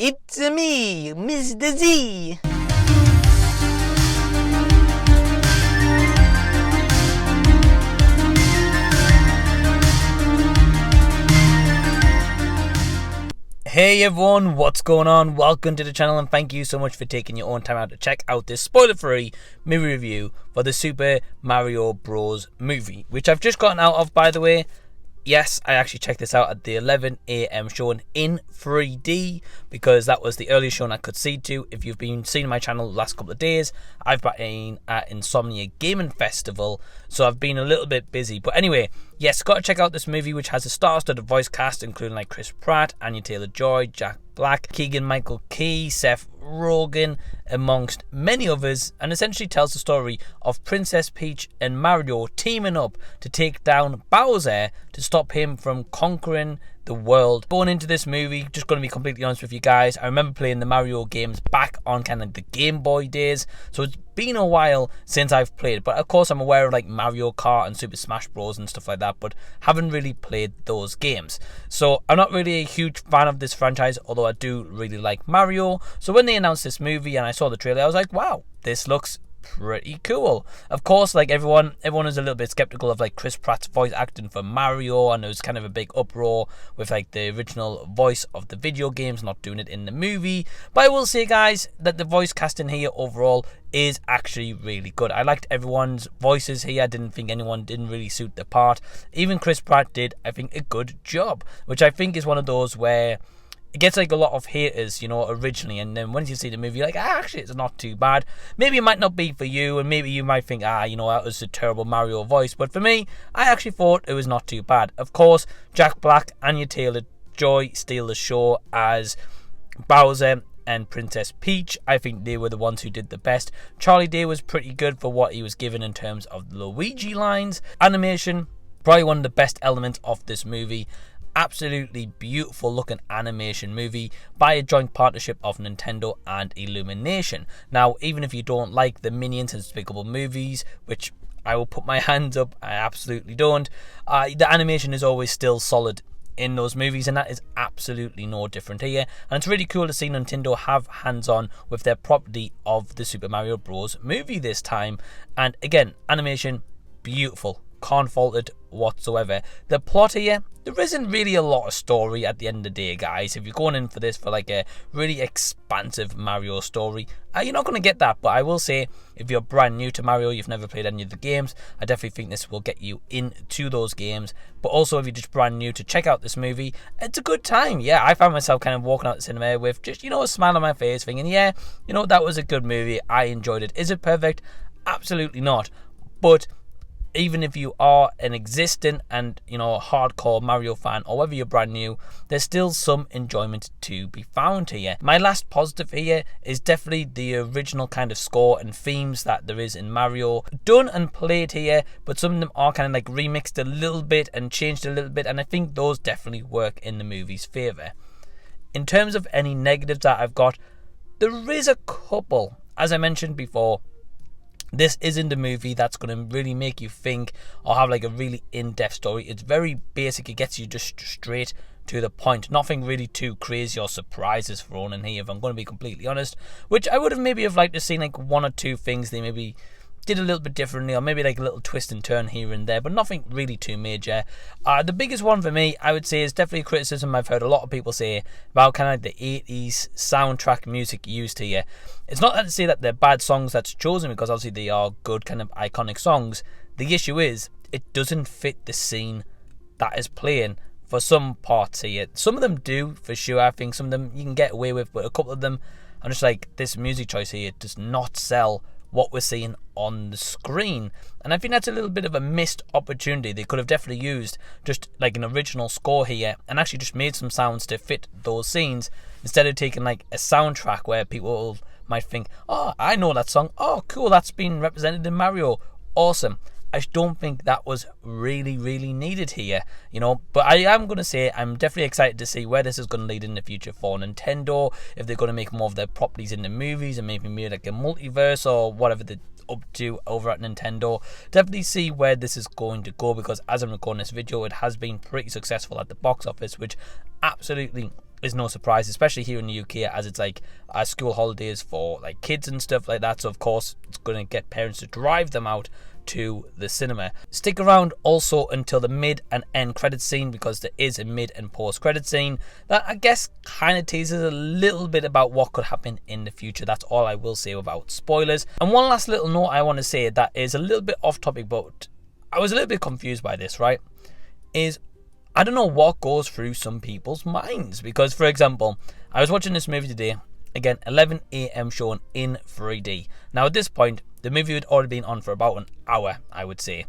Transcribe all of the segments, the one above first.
It's me, Mr. Z. Hey everyone, what's going on? Welcome to the channel and thank you so much for taking your own time out to check out this spoiler-free movie review for the Super Mario Bros. Movie, which I've just gotten out of, by the way. Yes, I actually checked this out at the 11 AM showing in 3D because that was the earliest showing I could see to. If you've been seeing my channel the last couple of days, I've been at Insomnia Gaming Festival, so I've been a little bit busy. But anyway, yes, got to check out this movie, which has a star-studded voice cast, including like Chris Pratt, Anya Taylor-Joy, Jack Black, Keegan-Michael Key, Seth Rogen, amongst many others, and essentially tells the story of Princess Peach and Mario teaming up to take down Bowser to stop him from conquering the world. Going into this movie, just going to be completely honest with you guys, I remember playing the Mario games back on kind of the Game Boy days, so it's been a while since I've played, but of course I'm aware of like Mario Kart and Super Smash Bros and stuff like that, but haven't really played those games. So I'm not really a huge fan of this franchise, although I do really like Mario. So when they announced this movie and I saw the trailer, I was like, wow, this looks pretty cool. Of course, like everyone is a little bit skeptical of like Chris Pratt's voice acting for Mario, and there was kind of a big uproar with like the original voice of the video games not doing it in the movie. But I will say, guys, that the voice casting here overall is actually really good. I liked everyone's voices here. I didn't think anyone didn't really suit the part. Even Chris Pratt did, I think, a good job, which I think is one of those where it gets like a lot of haters, you know, originally, and then once you see the movie, you're like, actually, it's not too bad. Maybe it might not be for you, and maybe you might think, you know, that was a terrible Mario voice. But for me, I actually thought it was not too bad. Of course, Jack Black, Anya Taylor-Joy steal the show as Bowser and Princess Peach. I think they were the ones who did the best. Charlie Day was pretty good for what he was given in terms of Luigi lines. Animation, probably one of the best elements of this movie. Absolutely beautiful looking animation movie by a joint partnership of Nintendo and Illumination. Now, even if you don't like the Minions and Despicable movies, which I will put my hands up, I absolutely don't, the animation is always still solid in those movies, and that is absolutely no different here. And it's really cool to see Nintendo have hands-on with their property of the Super Mario Bros. Movie this time. And again, animation, beautiful. Can't fault it whatsoever. The plot here, there isn't really a lot of story at the end of the day, guys. If you're going in for this for like a really expansive Mario story, you're not going to get that. But I will say, if you're brand new to Mario, you've never played any of the games, I definitely think this will get you into those games. But also, if you're just brand new to check out this movie, it's a good time. Yeah, I found myself kind of walking out the cinema with just, you know, a smile on my face, thinking, yeah, you know, that was a good movie. I enjoyed it. Is it perfect? Absolutely not. But even if you are an existing and, you know, hardcore Mario fan, or whether you're brand new, there's still some enjoyment to be found here. My last positive here is definitely the original kind of score and themes that there is in Mario. Done and played here, but some of them are kind of like remixed a little bit and changed a little bit, and I think those definitely work in the movie's favour. In terms of any negatives that I've got, there is a couple. As I mentioned before, this isn't a movie that's going to really make you think or have like a really in-depth story. It's very basic. It gets you just straight to the point. Nothing really too crazy or surprises thrown in here, if I'm going to be completely honest. Which I would have maybe have liked to see like one or two things they maybe did a little bit differently, or maybe like a little twist and turn here and there, but nothing really too major. The biggest one for me, I would say, is definitely a criticism I've heard a lot of people say about kind of like the 80s soundtrack music used here. It's not to say that they're bad songs that's chosen, because obviously they are good kind of iconic songs. The issue is, it doesn't fit the scene that is playing for some parts here. Some of them do, for sure. I think some of them you can get away with, but a couple of them, I'm just like, this music choice here does not sell what we're seeing on the screen. And I think that's a little bit of a missed opportunity. They could have definitely used just like an original score here and actually just made some sounds to fit those scenes, instead of taking like a soundtrack where people might think, oh, I know that song, oh cool, that's been represented in Mario, awesome. I don't think that was really needed here, you know. But I am going to say I'm definitely excited to see where this is going to lead in the future for Nintendo, if they're going to make more of their properties in the movies and maybe like a multiverse or whatever they're up to over at Nintendo. Definitely see where this is going to go, because as I'm recording this video, it has been pretty successful at the box office, which absolutely is no surprise, especially here in the UK, as it's like school holidays for like kids and stuff like that. So of course it's going to get parents to drive them out to the cinema. Stick around also until the mid and end credit scene, because there is a mid and post credit scene that I guess kind of teases a little bit about what could happen in the future. That's all I will say without spoilers. And one last little note I want to say that is a little bit off topic, but I was a little bit confused by this, right? Is I don't know what goes through some people's minds, because for example, I was watching this movie today, again 11 a.m. showing in 3D. Now at this point the movie had already been on for about an hour, I would say.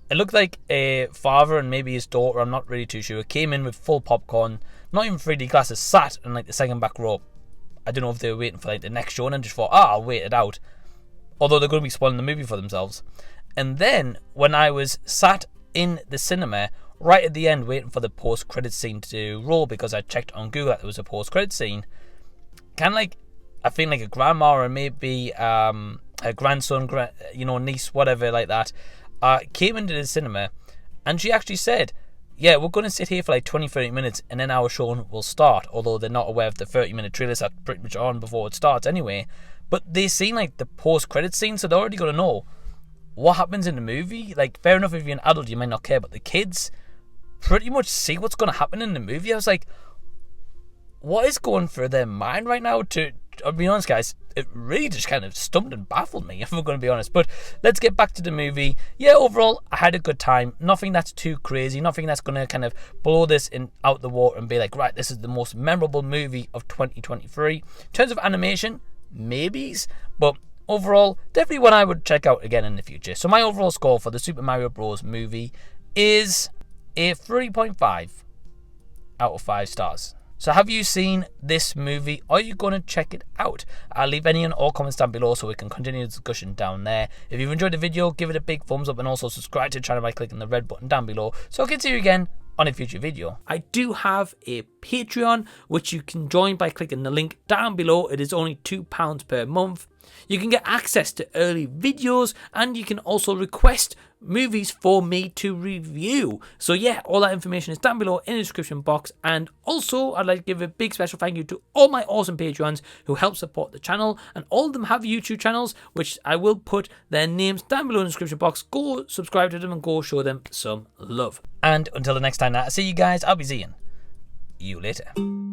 It looked like a father and maybe his daughter, I'm not really too sure, came in with full popcorn, not even 3D glasses, sat in like the second back row. I don't know if they were waiting for like the next show and just thought, I'll wait it out, although they're going to be spoiling the movie for themselves. And then when I was sat in the cinema right at the end waiting for the post-credit scene to roll, because I checked on Google that there was a post-credit scene, kind of like, I think like a grandma or maybe her grandson, niece, whatever like that, came into the cinema, and she actually said, yeah, we're going to sit here for like 20-30 minutes and then our show will start, although they're not aware of the 30-minute trailers that pretty much on before it starts anyway. But they've seen like the post-credit scene, so they're already going to know what happens in the movie. Like, fair enough, if you're an adult you might not care, but the kids pretty much see what's going to happen in the movie. I was like, what is going through their mind right now? I'll be honest, guys, it really just kind of stumped and baffled me, if I'm going to be honest. But let's get back to the movie. Yeah, overall, I had a good time. Nothing that's too crazy. Nothing that's going to kind of blow this out the water and be like, right, this is the most memorable movie of 2023. In terms of animation, maybes. But overall, definitely one I would check out again in the future. So my overall score for the Super Mario Bros. Movie is a 3.5 out of 5 stars. So have you seen this movie? Are you going to check it out? I'll leave any and all comments down below so we can continue the discussion down there. If you've enjoyed the video, give it a big thumbs up and also subscribe to the channel by clicking the red button down below so I can see you again on a future video. I do have a Patreon which you can join by clicking the link down below. It is only £2 per month. You can get access to early videos and you can also request movies for me to review. So yeah, all that information is down below in the description box. And also I'd like to give a big special thank you to all my awesome Patreons who help support the channel, and all of them have YouTube channels which I will put their names down below in the description box. Go subscribe to them and go show them some love. And until the next time that I see you guys, I'll be seeing you later.